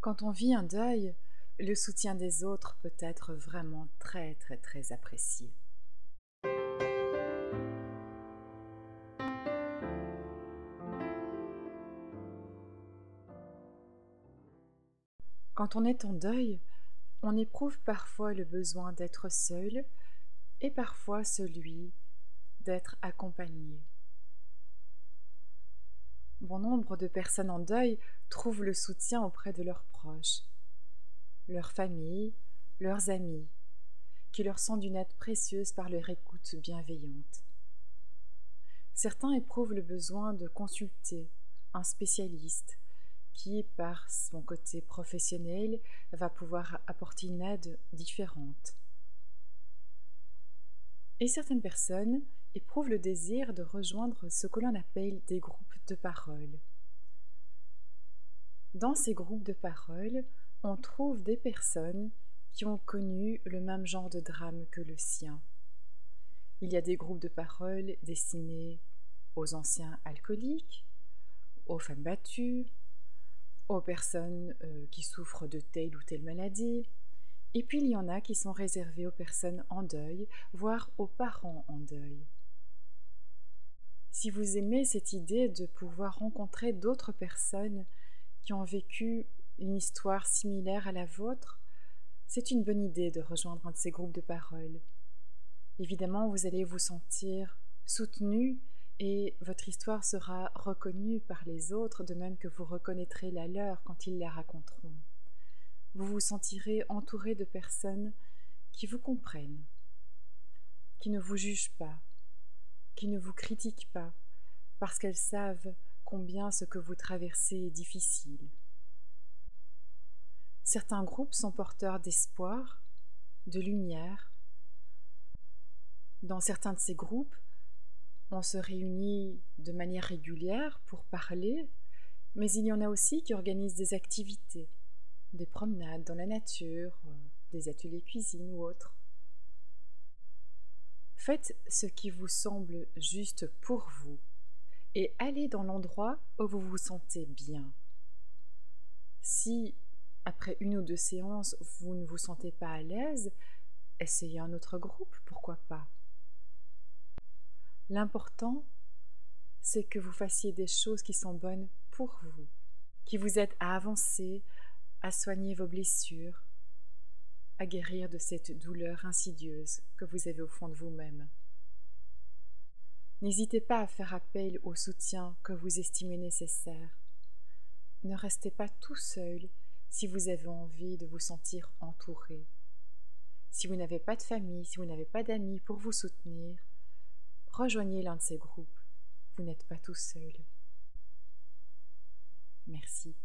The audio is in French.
Quand on vit un deuil, le soutien des autres peut être vraiment très apprécié. Quand on est en deuil, on éprouve parfois le besoin d'être seul et parfois celui d'être accompagné. Bon nombre de personnes en deuil trouvent le soutien auprès de leurs proches, leur famille, leurs amis, qui leur sont d'une aide précieuse par leur écoute bienveillante. Certains éprouvent le besoin de consulter un spécialiste qui, par son côté professionnel, va pouvoir apporter une aide différente. Et certaines personnes éprouvent le désir de rejoindre ce que l'on appelle des groupes de parole. Dans ces groupes de parole, on trouve des personnes qui ont connu le même genre de drame que le sien. Il y a des groupes de parole destinés aux anciens alcooliques, aux femmes battues, aux personnes qui souffrent de telle ou telle maladie. Et puis il y en a qui sont réservés aux personnes en deuil, voire aux parents en deuil. Si vous aimez cette idée de pouvoir rencontrer d'autres personnes qui ont vécu une histoire similaire à la vôtre, c'est une bonne idée de rejoindre un de ces groupes de parole. Évidemment, vous allez vous sentir soutenu et votre histoire sera reconnue par les autres, de même que vous reconnaîtrez la leur quand ils la raconteront. Vous vous sentirez entouré de personnes qui vous comprennent, qui ne vous jugent pas, qui ne vous critiquent pas, parce qu'elles savent combien ce que vous traversez est difficile. Certains groupes sont porteurs d'espoir, de lumière. Dans certains de ces groupes, on se réunit de manière régulière pour parler, mais il y en a aussi qui organisent des activités, des promenades dans la nature, des ateliers cuisine ou autres. Faites ce qui vous semble juste pour vous et allez dans l'endroit où vous vous sentez bien. Si, après une ou deux séances, vous ne vous sentez pas à l'aise, essayez un autre groupe, pourquoi pas. L'important, c'est que vous fassiez des choses qui sont bonnes pour vous, qui vous aident à avancer, à soigner vos blessures, à guérir de cette douleur insidieuse que vous avez au fond de vous-même. N'hésitez pas à faire appel au soutien que vous estimez nécessaire. Ne restez pas tout seul si vous avez envie de vous sentir entouré. Si vous n'avez pas de famille, si vous n'avez pas d'amis pour vous soutenir, rejoignez l'un de ces groupes. Vous n'êtes pas tout seul. Merci.